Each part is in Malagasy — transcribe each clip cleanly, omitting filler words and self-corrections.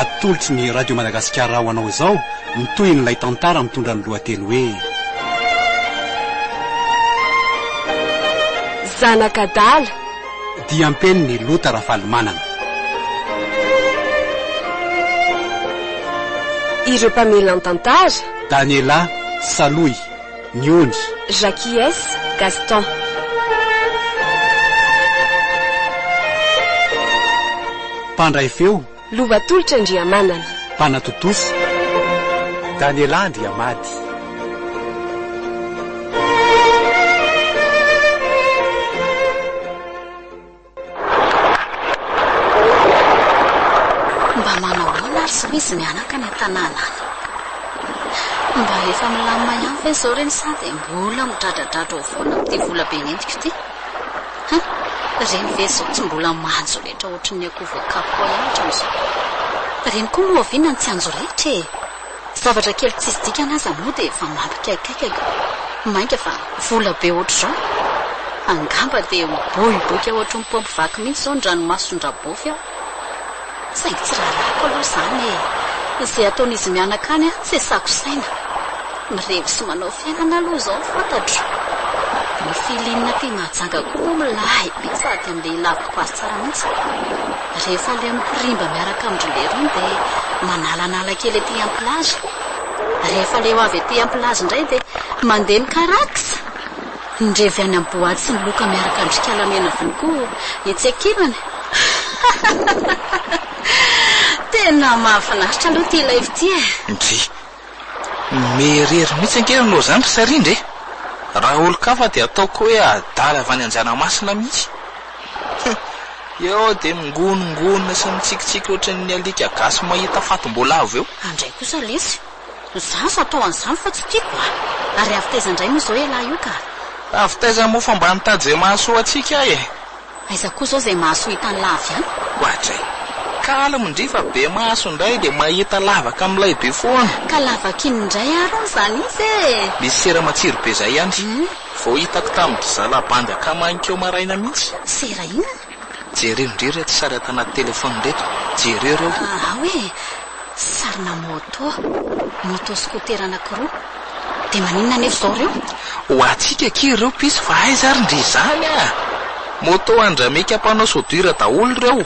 atolotry ny radio Madagascar ho anao izao mitohy n'ilay Tantara mitondra ny lohateny hoe Zanak'Adala dia ampeny ny lota rafalimanana. Ireo mpamelana Tantara: Daniela, Saloy, Niony, Jacques, Gaston. Mpandray feo: Lovatolotra Andriamanana. Mpanatotoso: Daniela Andriamady. Mba manao ahoana ary sy misy mianaka ny tanàna mba efa milamina ihany fa izao reny sady mbola midradradradra ao foana amin'ity vola be nentiko ity. Reny ve izao tsy mbola manjo rehetra ohatry ny akoho voakapoka ihany hatrami'izao. Reny koa moa viana ny tsy anjo rehetra e. Zavatra kely tsisy dikana aza moa dia efa mampikaikaikaika mainka fa vola be ohatr'izao. Angamba dia miboiboika ohatry ny paompy vaky mihitsy izao ny ranomasondrabofy aho. Saingy tsy rahalako aloha izany e. Izay ataon'izy mianaka any tsy esako saina. Mirevy sy manao fiainana aloha izao fantatro. Ny filinina ty mahajanga koa moa milay sady amin'ilay lavako azy tsara mihitsy. Rehefa ilay mipirimba miaraka amin'ireo rony dia manalanala kely ety amplazy. Rehefa ilay ho avy ety amplazy indray dia mandeha mikarakisa. Ndrevy any amin'ny boaty sy ny loka miaraka andrikalamena vokoa etsy-akirany. Tena mahafinaritra aloha ty ilay ity e. Ndry merery mihitsy ankelanao zany ry sarindry e. Raha olo-kafa dia ataoko hoe adala avy any an-janomasina mihitsy. Eo dia mingonongonona sy mitsikitsiky ohatran'ny alika gasy mahita fatom-bola avo eo. Andray kosa lesy zaza atao an'izany fa tsy tiako ary avy taiza indray moa izao elahy io ka. Avy taiza moa fa mba nitady izay mahasoa antsika e. Aiza koa izao izay mahasoa hitany lava ihany. Hoatray kala mindrifa be maso indray dia mahita lavaka amin'ilay be foana. Ka lavakiny indray ary izany izy e. Misy sera matsiro be izay ihany. Vao hitako tamin'ny zalabandy akamanika eo maraina mihitsy. Sera inona? Jereo indrindra tsy sary atanaty telefony reto. Jereo ireo. Hoe sarina moto skotera anankiroa. Dia maninona nefa izao ireo? Ho antsika kiry ireo pisy fa aiza ary ndry izany a. Moto andramika mpanao sodira daholo ireo.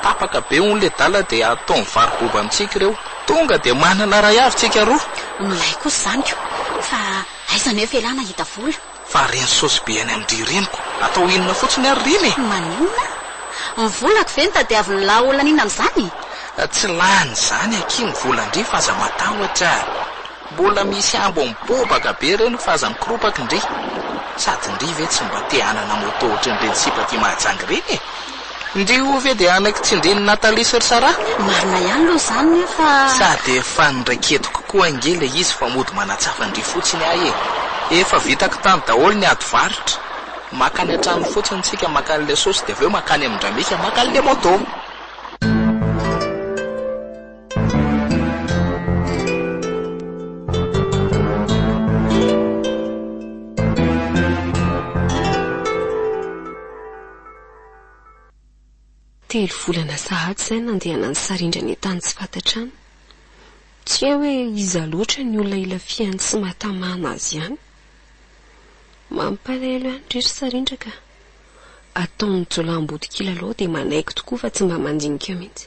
Tapaka be on'le dala dia atao mivaroboba amintsika ireo. Tonga dia manana raha avy tsika roa. Milay kosa izany fa aiza nefa elana hita vola. Fa reny saosy be any amin'ny rireny atao inona fotsiny ary reny e. Maninona? Ny volako ve ny tadiavin'ny lahy olona inona amin'izany? Tsy lany izany aky ny volandry fa aza matahotra. Mbola misy ambo mibobaka be reny fa aza mikoropaky ndry. Sady ndry ve tsy mba te hanana moto ohatran'ireny sipaty mahajangy reny e. Ndry ovy dia anaky tsindriany Natalia sy ry Sara. Marina ihany aloha izany nefa sady efa niraiketiko koa angela izy fa mody manatsafa ndry fotsiny ahy e. Efa vitako tany daholo ny ady varotra. Makany an-trano fotsiny tsika makany le saosy dia avy eo makany amin-dramika makany le moto. Telo volana sahady izay nandehana ny sarindra ny tany tsy fantatrano. Tsy hay hoe iza loatra ny olona ila fiany sy mahatamana azy ihany. Mampalahelo ihany ry sarindra ka. Ataony jolam-body kilalao dia manaiky tokoa fa tsy mba mandinika mihitsy.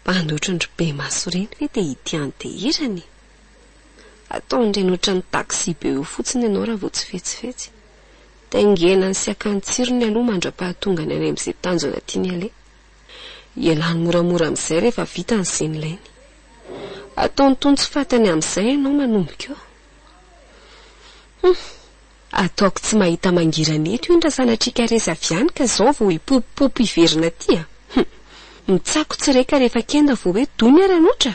Mpandoatra ny be maso reny ve dia hitiany tehirany. Ataony ohatran'ny taksi be eo fotsiny ianao raha vao tsy fetsifetsy. Taingenany sy akantsirony aloha mandra-pahatonga ny any amin'izay tanjona tiany ale. Ialany moramora amin'izay rehefa vita ny izay nilainy. Ataony tony tsy fatany amin'izay ianao manomboka eo. Ataoko tsy mahita mangirana eto indra sanatrika resa avy ihany ka izao vao hipopopopy hiverina aty a. Mitsako tsireka rehefa kenda vao hoe dony aranotra.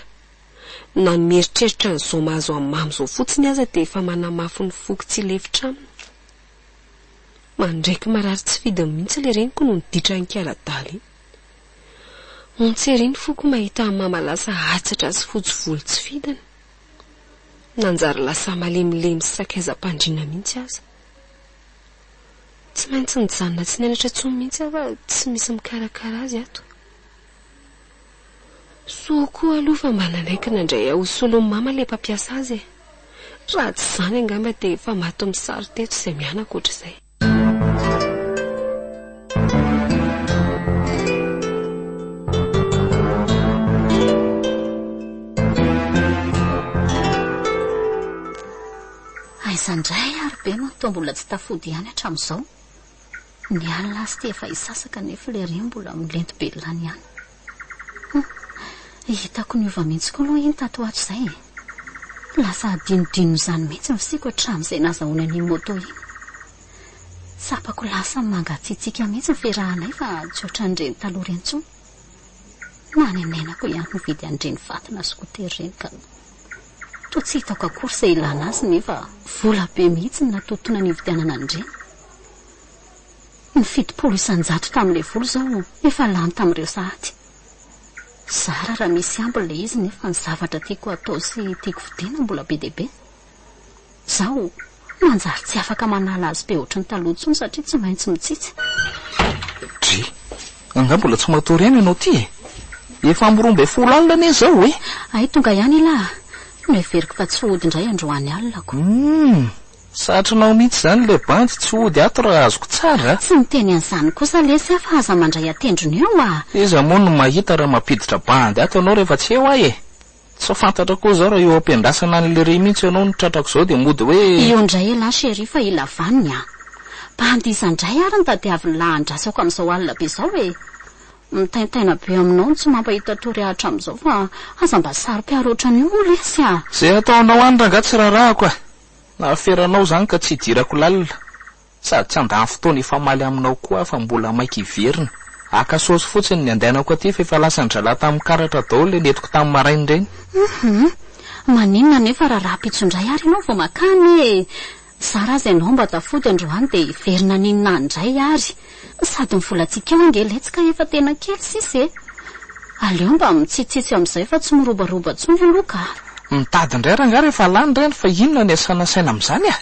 Na ny mieritreritra n'izao mahazo amin'ny mamy izao fotsiny aza dia efa manamafy ny foko tsy lefitra aminy. Mandraiky marary tsy fidiny mihitsy le reniko no niditra ny kiala-daly. Ontseriny foko mahita amin'ny mamalasa hatsatra sy fotsy volo tsy fidiny. Nanjary lasa malemilemy sy sakaiza-pandriana mihitsy aza. Tsy maintsy nijanona tsy nianatra tsony mihitsy fa tsy misy mikarakara azy ato. So koa aloha fa mananaikina indray ho solon'ny mama le mpampiasa azy. Raha tsy zany angamba dia efa mato amin'ny sary teto izay mianaka ohatr'izay. Aizandray ary be moa toa mbola tsy tafody ihany hatramin'izao. Ny alina azy ty efa hisasaka nefa le reny mbola milento belona ihany. Hitako niova mihitsy koa aloha iny tato ato izay. Lasa adinodino izany mihitsy ny fisiko hatramin'izay nazahoana ny Mitohy iny. Sapako lasa mangatsiatsika mihitsy ny fiarahanay fa tsy ohatran'ireny taloha ireny intsony. Na ny nenako ihany mividy an'ireny vatina skotery ireny ka toa tsy hitako akory izay ilana azy nefa vola be mihitsy ny natotona ny vidianana an'ireny. Ny 700 tamin'ilay vola izao efa lany tamin'ireo sahady. Zara raha misy ambiny ilay izy nefa ny zavatra tiako atao sy tiako vidiana mbola be dia be. Zaho manjary tsy afaka manala azy be ohatry ny taloha intsony satria tsy maintsy mitsitsy. Dry, angamba mbola tsy matory ihany ianao ty e. Efa miromba 10 alina anie izao e. Ay, tonga ihany ilahy. Noheveriko fa tsy hody indray androany alinako. Satranao mihitsy izany le bandy tsy hody ato raha azoko tsara. Tsy miteny an'izany kosa lesy afa aza mandray atendrony eo a. Iza moa no mahita raha mampiditra bandy ato ianao rehefa tsy eo ahy e. Tsy fantatra koa zao raha eo ampiandrasana an'ilay rey mihitsy ianao ny tratrako izao dia mody hoe io indray elahy chéri fa ila vaniny a. Bandy izandray ary ny tadiaviny lahandrasako amin'izao alina be izao e. Mitaintaina be aminao tsy mampahita tory ahatra amin'izao fa aza mba saro-piarotra ny olo lesy a. Izay ataonao any rangaha tsy rarahako a. Na feranao zany ka tsy hidirako lalina. Sady tsy andany fotoana ifamaly aminao koa fa mbola maika hiverina. Aka saosy fotsiny ny andehanako aty fa efa lasa ndrala tamin'ny karatra daholo le netiko tamin'ny maraina ireny. Maninona nefa raha rapitsondray ary ianao vao makany e. Zara azy ianao mba tafody androany dia hiverina ninona andray ary. Sady ny volantsika eo angeletsika efa tena kely sisy e. Aleo mba mitsitsitsy amin'izay fa tsy mirobaroba tsony aloha ka. Mitady indray rangaha rehefa lany ireny fa inona ny asanasaina amin'izany a.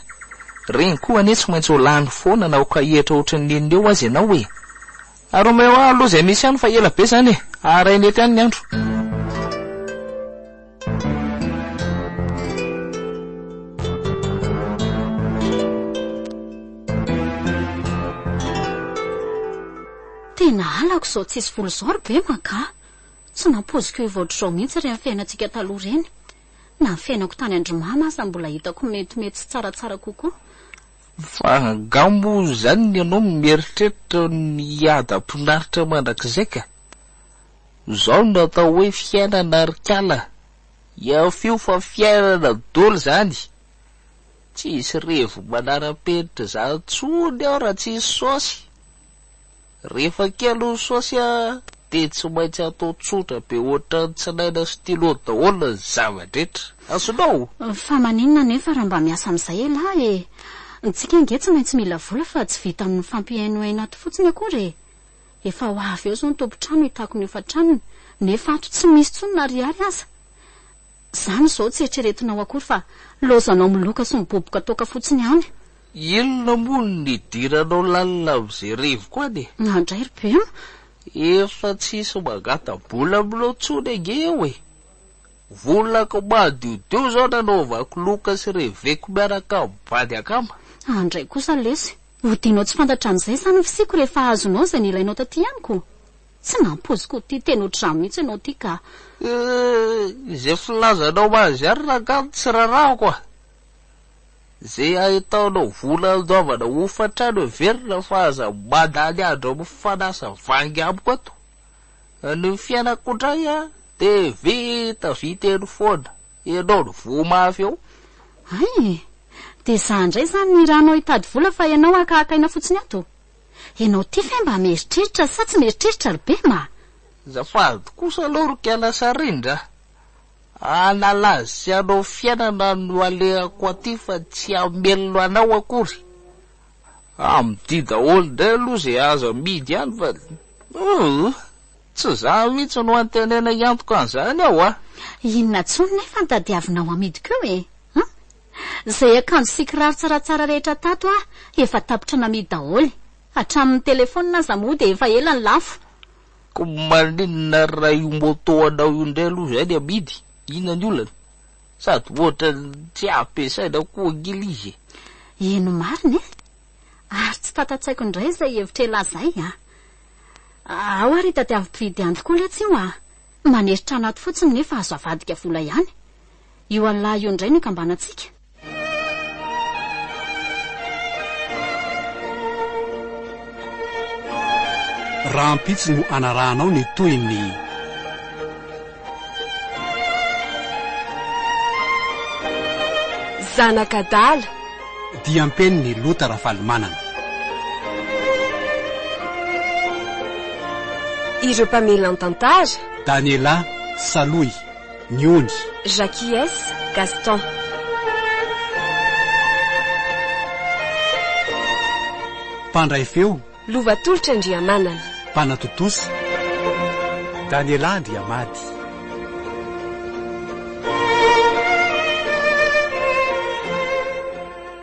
Reny koa anie tsy maintsy ho lany foana na ho kahihatra ohatran'ny neniny eo azy ianao e. Ary omeo aho aloha izay misy ihany fa ela be izany e. Arainy eto ihany ny andro. Tena alako izao tsisy vola izao ary be maka. Tsy nampoziko eo ohatr'izao mihitsy reny fiainantsika taloha ireny. Na ny fiainako tany Andrimama aza mbola hitako metimety sy tsaratsara kokoa. Fa gambo izany ianao mieritreritra ny adam-pinaritra mandrakizay ka. Izao natao hoe fiainana arikala. Iafio fa fiainana dolo izany. Tsisy revo manara-penitra izany tsony aho raha tsisy saosy. Rehefa kely saosy dia tsy maintsy atao tsotra be ohatran'ny tsinaina stylo daholo ny zavadretra. Asonao? Fa maninona nefa raha mba miasa amin'izay elahy e. Ntsika nge tsy maintsy mila vola fa tsy vita amin'ny fampihainohaina ato fotsiny akory e. Efa ho avy eo zao ny tompotrano hitako ny efa-tranony nefa ato tsy misy tsony na riary aza. Zany izao tsy eritreretinao akory fa lozanao miloka sy miboboka toka fotsiny ihany. Inona moa ny diranao lalina amin'izay revo koa ne? Andray ry be mo. Efa tsisy magata-bola aminao tsony enge eo e. Volako madiodio zao nanaovako loka sy reveko miaraka mibady akama. Andray kosa lesy. Odianao tsy fantatra an'izay zany fisiko rehefa azonao izay nilainao taty ihanyko. Tsy nampoziko ty teny ohatr'izany mihitsy ianao ty ka. Izay filazanao mazy ary rangaha tsy rarahako a. Zay ahitaonao vola andaovana hofatrano heverina fa aza mandany andro amin'ny fanasa vangy amiko ato. Ny fiainako indray a dia vita eny foana. Ianao no vomafy eo. Ay, dia za indray zany ny ranao hitady vola fa ianao akahakaina fotsiny ato. Ianao ty fe mba mieritreritra sa tsy mieritreritra ry be ma? Zafady kosa aloha ro kiala sarindra. Analazy sy anao fiainana no alehako aty fa tsy amelona anao akory. Amidi daholo indray aloha izay aza midy ihany fa tsy za mihitsy no antenena iantoko an'izany aho a. Inona tsony nefa ny tadiavinao amidiko eo e? Izay akanjo sy kiraro tsaratsara rehetra tato efa tapitra namidy daholo. Hatramin'ny telefônina aza moa dia efa ela ny lafo. ko maninona raha io moto anao io indray aloha zay ny amidy inona ny olana sady ohatra tsy ampiasaina koa gily izy ino mariny ary tsy tatatsaiko indray zay hevitra lazay ao ary tadiavy mpividy any tokoa le tsy io maneritra anaty fotsiny nefa azo avadika vola ihany io an'lahy io indray no kambanantsika raha ampitsy no anarahanao ny toy ny Zanak'Adala dia ampeny ny lota rafalimanana ireo mpamely an-tantara Daniela Saloy Niony Jacques Gaston mpandray feo Lovatolotra Andriamanana mpanatotosa Daniela Andriamady